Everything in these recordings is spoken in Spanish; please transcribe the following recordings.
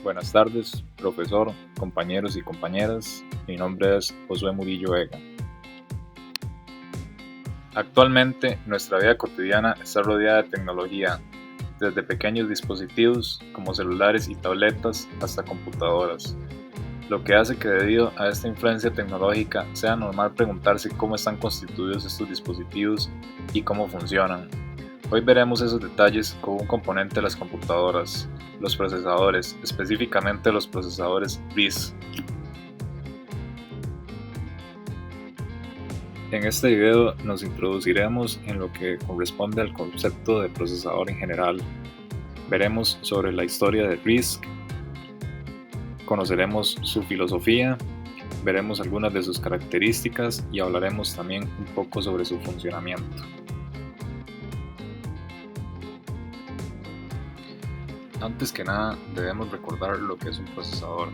Buenas tardes, profesor, compañeros y compañeras. Mi nombre es Josué Murillo Vega. Actualmente, nuestra vida cotidiana está rodeada de tecnología, desde pequeños dispositivos como celulares y tabletas hasta computadoras, lo que hace que debido a esta influencia tecnológica sea normal preguntarse cómo están constituidos estos dispositivos y cómo funcionan. Hoy veremos esos detalles con un componente de las computadoras, los procesadores, específicamente los procesadores RISC. En este video nos introduciremos en lo que corresponde al concepto de procesador en general. Veremos sobre la historia de RISC, conoceremos su filosofía, veremos algunas de sus características y hablaremos también un poco sobre su funcionamiento. Antes que nada, debemos recordar lo que es un procesador.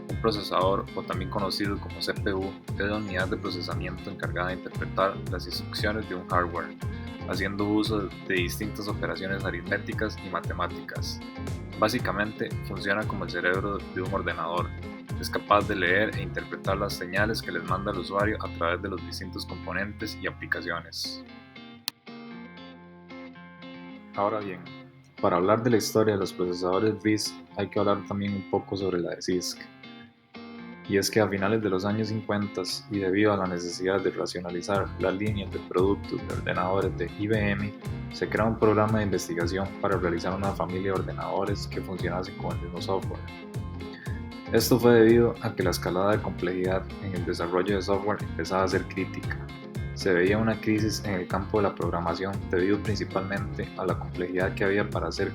Un procesador, o también conocido como CPU, es la unidad de procesamiento encargada de interpretar las instrucciones de un hardware, haciendo uso de distintas operaciones aritméticas y matemáticas. Básicamente, funciona como el cerebro de un ordenador. Es capaz de leer e interpretar las señales que les manda el usuario a través de los distintos componentes y aplicaciones. Ahora bien, para hablar de la historia de los procesadores RISC, hay que hablar también un poco sobre la de CISC. Y es que a finales de los años 50 y debido a la necesidad de racionalizar las líneas de productos de ordenadores de IBM, se crea un programa de investigación para realizar una familia de ordenadores que funcionase con el mismo software. Esto fue debido a que la escalada de complejidad en el desarrollo de software empezaba a ser crítica. Se veía una crisis en el campo de la programación debido principalmente a la complejidad que había para hacer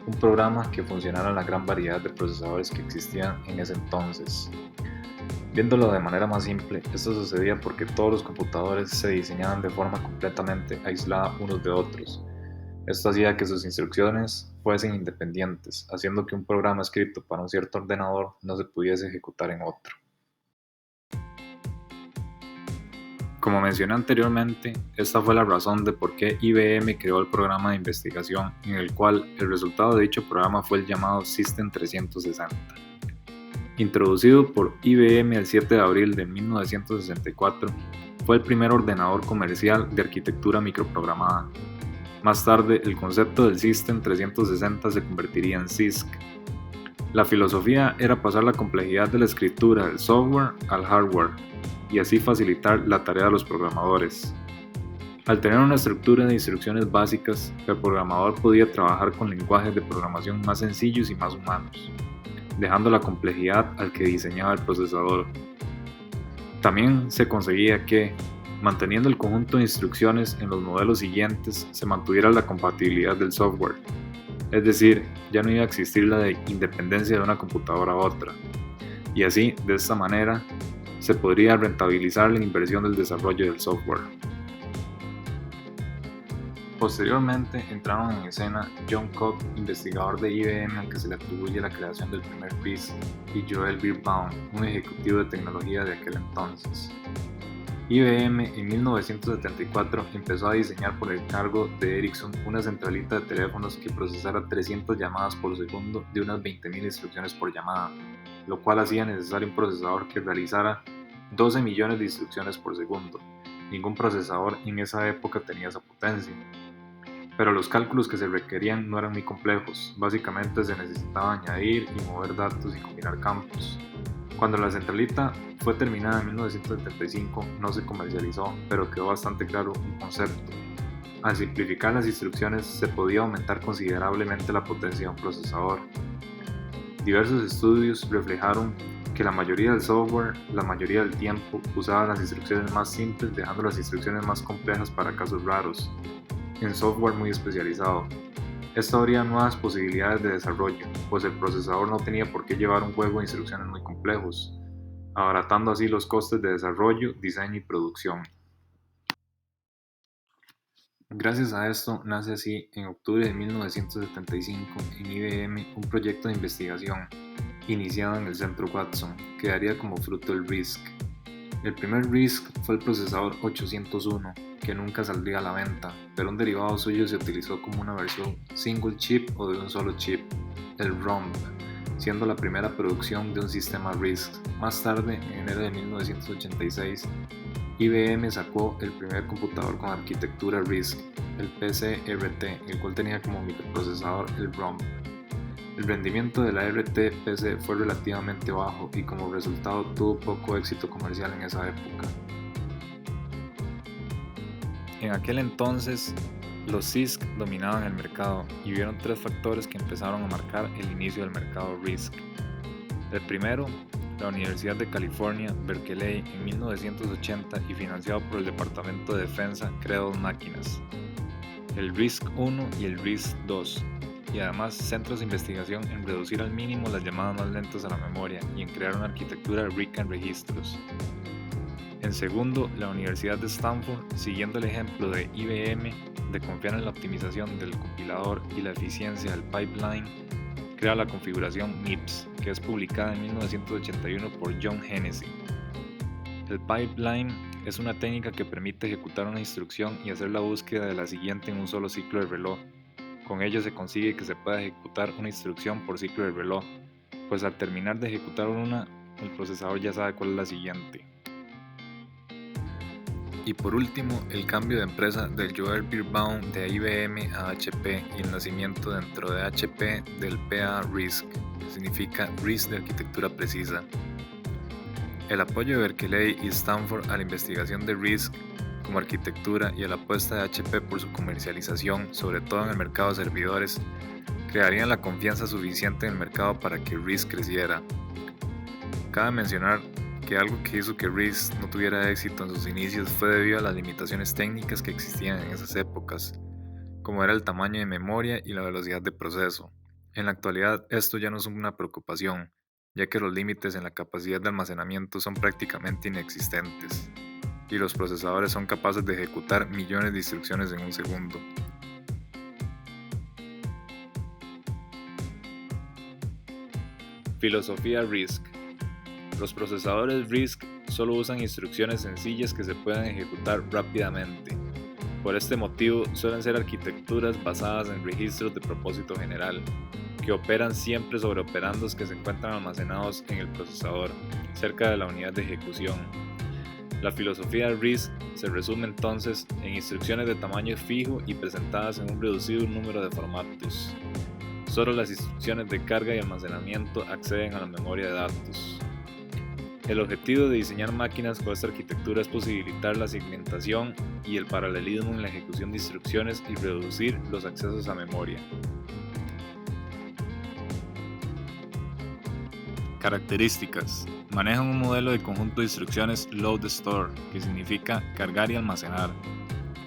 un programa que funcionara en la gran variedad de procesadores que existían en ese entonces. Viéndolo de manera más simple, esto sucedía porque todos los computadores se diseñaban de forma completamente aislada unos de otros. Esto hacía que sus instrucciones fuesen independientes, haciendo que un programa escrito para un cierto ordenador no se pudiese ejecutar en otro. Como mencioné anteriormente, esta fue la razón de por qué IBM creó el programa de investigación, en el cual el resultado de dicho programa fue el llamado System 360. Introducido por IBM el 7 de abril de 1964, fue el primer ordenador comercial de arquitectura microprogramada. Más tarde, el concepto del System 360 se convertiría en CISC. La filosofía era pasar la complejidad de la escritura del software al hardware y así facilitar la tarea de los programadores. Al tener una estructura de instrucciones básicas, el programador podía trabajar con lenguajes de programación más sencillos y más humanos, dejando la complejidad al que diseñaba el procesador. También se conseguía que, manteniendo el conjunto de instrucciones en los modelos siguientes, se mantuviera la compatibilidad del software. Es decir, ya no iba a existir la independencia de una computadora a otra. Y así, de esta manera, se podría rentabilizar la inversión del desarrollo del software. Posteriormente entraron en escena John Cobb, investigador de IBM al que se le atribuye la creación del primer RISC, y Joel Birnbaum, un ejecutivo de tecnología de aquel entonces. IBM en 1974 empezó a diseñar por encargo de Ericsson una centralita de teléfonos que procesara 300 llamadas por segundo de unas 20.000 instrucciones por llamada, lo cual hacía necesario un procesador que realizara 12 millones de instrucciones por segundo. Ningún procesador en esa época tenía esa potencia. Pero los cálculos que se requerían no eran muy complejos, básicamente se necesitaba añadir y mover datos y combinar campos. Cuando la centralita fue terminada en 1975 no se comercializó, pero quedó bastante claro un concepto. Al simplificar las instrucciones se podía aumentar considerablemente la potencia de un procesador. Diversos estudios reflejaron que la mayoría del software, la mayoría del tiempo, usaba las instrucciones más simples, dejando las instrucciones más complejas para casos raros, en software muy especializado. Esto abría nuevas posibilidades de desarrollo, pues el procesador no tenía por qué llevar un juego de instrucciones muy complejos, abaratando así los costes de desarrollo, diseño y producción. Gracias a esto nace así en octubre de 1975 en IBM un proyecto de investigación iniciado en el Centro Watson que daría como fruto el RISC. El primer RISC fue el procesador 801, que nunca saldría a la venta, pero un derivado suyo se utilizó como una versión single chip o de un solo chip, el ROMB. siendo la primera producción de un sistema RISC. Más tarde, en enero de 1986, IBM sacó el primer computador con arquitectura RISC, el PC-RT, el cual tenía como microprocesador el ROM. El rendimiento de la RT-PC fue relativamente bajo y como resultado tuvo poco éxito comercial en esa época. En aquel entonces, los CISC dominaban el mercado y hubieron tres factores que empezaron a marcar el inicio del mercado RISC. El primero, la Universidad de California, Berkeley, en 1980 y financiado por el Departamento de Defensa, crea dos máquinas, el RISC-1 y el RISC-2, y además centros de investigación en reducir al mínimo las llamadas más lentas a la memoria y en crear una arquitectura rica en registros. En segundo, la Universidad de Stanford, siguiendo el ejemplo de IBM de confiar en la optimización del compilador y la eficiencia del pipeline, crea la configuración MIPS, que es publicada en 1981 por John Hennessy. El pipeline es una técnica que permite ejecutar una instrucción y hacer la búsqueda de la siguiente en un solo ciclo de reloj. Con ello se consigue que se pueda ejecutar una instrucción por ciclo de reloj, pues al terminar de ejecutar una, el procesador ya sabe cuál es la siguiente. Y por último, el cambio de empresa del Joel Birnbaum de IBM a HP y el nacimiento dentro de HP del PA RISC, que significa RISC de arquitectura precisa. El apoyo de Berkeley y Stanford a la investigación de RISC como arquitectura y a la apuesta de HP por su comercialización, sobre todo en el mercado de servidores, crearían la confianza suficiente en el mercado para que RISC creciera. Cabe mencionar que algo que hizo que RISC no tuviera éxito en sus inicios fue debido a las limitaciones técnicas que existían en esas épocas, como era el tamaño de memoria y la velocidad de proceso. En la actualidad esto ya no es una preocupación, ya que los límites en la capacidad de almacenamiento son prácticamente inexistentes, y los procesadores son capaces de ejecutar millones de instrucciones en un segundo. Filosofía RISC. Los procesadores RISC solo usan instrucciones sencillas que se pueden ejecutar rápidamente. Por este motivo, suelen ser arquitecturas basadas en registros de propósito general, que operan siempre sobre operandos que se encuentran almacenados en el procesador, cerca de la unidad de ejecución. La filosofía RISC se resume entonces en instrucciones de tamaño fijo y presentadas en un reducido número de formatos. Solo las instrucciones de carga y almacenamiento acceden a la memoria de datos. El objetivo de diseñar máquinas con esta arquitectura es posibilitar la segmentación y el paralelismo en la ejecución de instrucciones y reducir los accesos a memoria. Características. Manejan un modelo de conjunto de instrucciones Load Store, que significa cargar y almacenar.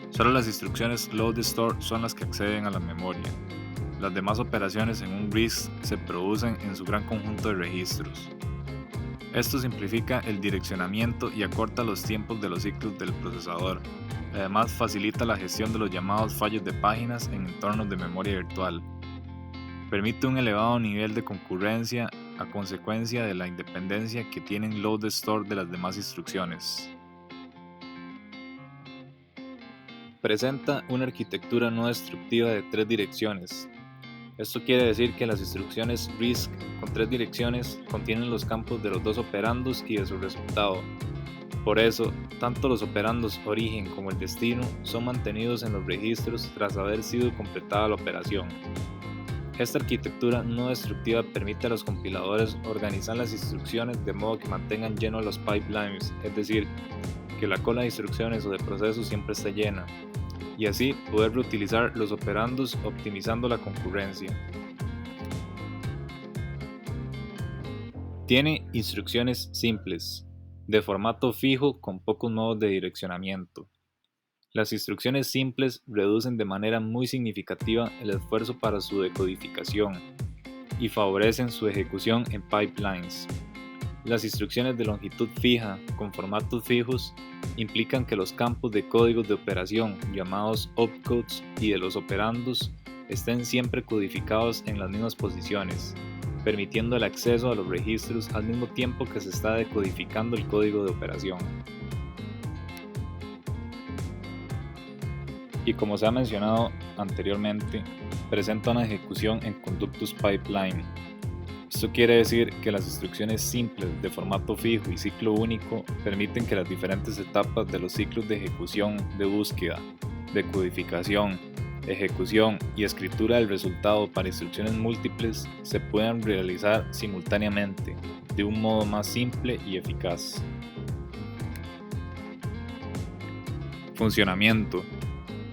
Solo las instrucciones Load Store son las que acceden a la memoria. Las demás operaciones en un RISC se producen en su gran conjunto de registros. Esto simplifica el direccionamiento y acorta los tiempos de los ciclos del procesador. Además, facilita la gestión de los llamados fallos de páginas en entornos de memoria virtual. Permite un elevado nivel de concurrencia a consecuencia de la independencia que tienen Load Store de las demás instrucciones. Presenta una arquitectura no destructiva de 3 direcciones. Esto quiere decir que las instrucciones RISC con 3 direcciones contienen los campos de los 2 operandos y de su resultado. Por eso, tanto los operandos origen como el destino son mantenidos en los registros tras haber sido completada la operación. Esta arquitectura no destructiva permite a los compiladores organizar las instrucciones de modo que mantengan llenos los pipelines, es decir, que la cola de instrucciones o de procesos siempre esté llena, y así poder reutilizar los operandos optimizando la concurrencia. Tiene instrucciones simples, de formato fijo con pocos modos de direccionamiento. Las instrucciones simples reducen de manera muy significativa el esfuerzo para su decodificación y favorecen su ejecución en pipelines. Las instrucciones de longitud fija con formatos fijos implican que los campos de códigos de operación llamados opcodes y de los operandos estén siempre codificados en las mismas posiciones, permitiendo el acceso a los registros al mismo tiempo que se está decodificando el código de operación. Y como se ha mencionado anteriormente, presenta una ejecución en conductus pipeline. Esto quiere decir que las instrucciones simples de formato fijo y ciclo único permiten que las diferentes etapas de los ciclos de ejecución, de búsqueda, de codificación, ejecución y escritura del resultado para instrucciones múltiples se puedan realizar simultáneamente, de un modo más simple y eficaz. Funcionamiento.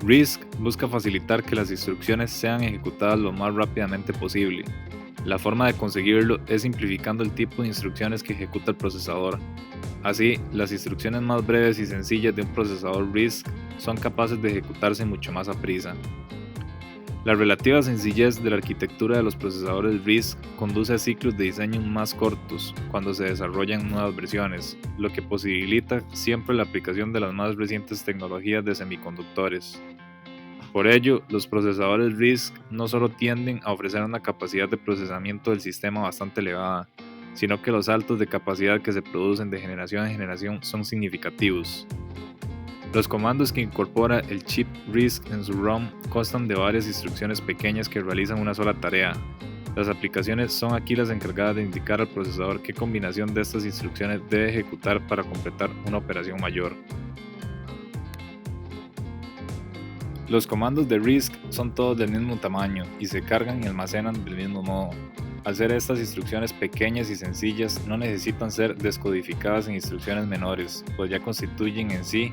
RISC busca facilitar que las instrucciones sean ejecutadas lo más rápidamente posible. La forma de conseguirlo es simplificando el tipo de instrucciones que ejecuta el procesador. Así, las instrucciones más breves y sencillas de un procesador RISC son capaces de ejecutarse mucho más a prisa. La relativa sencillez de la arquitectura de los procesadores RISC conduce a ciclos de diseño más cortos cuando se desarrollan nuevas versiones, lo que posibilita siempre la aplicación de las más recientes tecnologías de semiconductores. Por ello, los procesadores RISC no solo tienden a ofrecer una capacidad de procesamiento del sistema bastante elevada, sino que los saltos de capacidad que se producen de generación en generación son significativos. Los comandos que incorpora el chip RISC en su ROM constan de varias instrucciones pequeñas que realizan una sola tarea. Las aplicaciones son aquí las encargadas de indicar al procesador qué combinación de estas instrucciones debe ejecutar para completar una operación mayor. Los comandos de RISC son todos del mismo tamaño y se cargan y almacenan del mismo modo. Al ser estas instrucciones pequeñas y sencillas, no necesitan ser descodificadas en instrucciones menores, pues ya constituyen en sí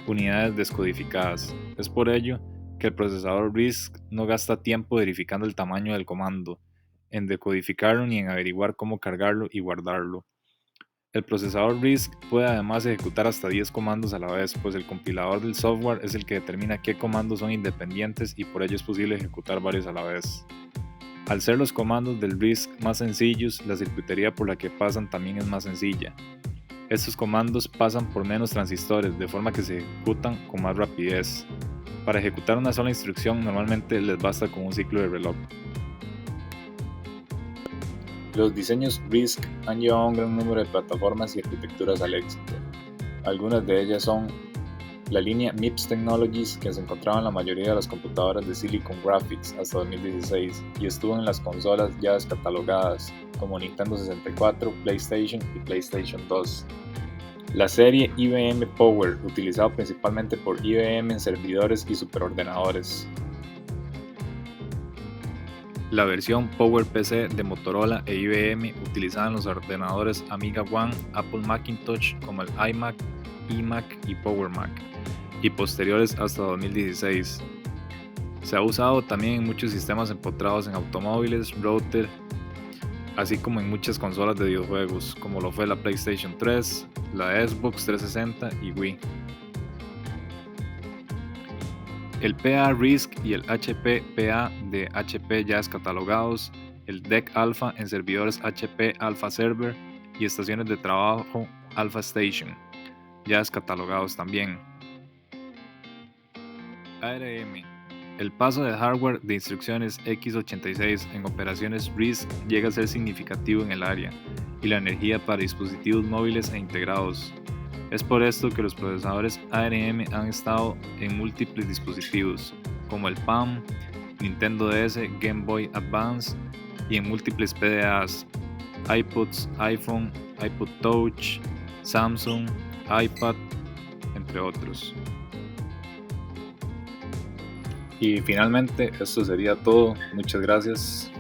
unidades descodificadas. Es por ello que el procesador RISC no gasta tiempo verificando el tamaño del comando, en decodificarlo ni en averiguar cómo cargarlo y guardarlo. El procesador RISC puede además ejecutar hasta 10 comandos a la vez, pues el compilador del software es el que determina qué comandos son independientes y por ello es posible ejecutar varios a la vez. Al ser los comandos del RISC más sencillos, la circuitería por la que pasan también es más sencilla. Estos comandos pasan por menos transistores, de forma que se ejecutan con más rapidez. Para ejecutar una sola instrucción normalmente les basta con un ciclo de reloj. Los diseños RISC han llevado a un gran número de plataformas y arquitecturas al éxito. Algunas de ellas son la línea MIPS Technologies, que se encontraba en la mayoría de las computadoras de Silicon Graphics hasta 2016 y estuvo en las consolas ya descatalogadas como Nintendo 64, PlayStation y PlayStation 2. La serie IBM Power, utilizado principalmente por IBM en servidores y superordenadores. La versión PowerPC de Motorola e IBM utilizada en los ordenadores Amiga One, Apple Macintosh como el iMac, iMac y PowerMac, y posteriores hasta 2016. Se ha usado también en muchos sistemas empotrados en automóviles, router, así como en muchas consolas de videojuegos, como lo fue la PlayStation 3, la Xbox 360 y Wii. El PA RISC y el HP PA de HP ya descatalogados, el DEC Alpha en servidores HP Alpha Server y estaciones de trabajo Alpha Station, ya descatalogados también. ARM. El paso de hardware de instrucciones x86 en operaciones RISC llega a ser significativo en el área, y la energía para dispositivos móviles e integrados. Es por esto que los procesadores ARM han estado en múltiples dispositivos, como el Palm, Nintendo DS, Game Boy Advance y en múltiples PDAs, iPods, iPhone, iPod Touch, Samsung, iPad, entre otros. Y finalmente, esto sería todo. Muchas gracias.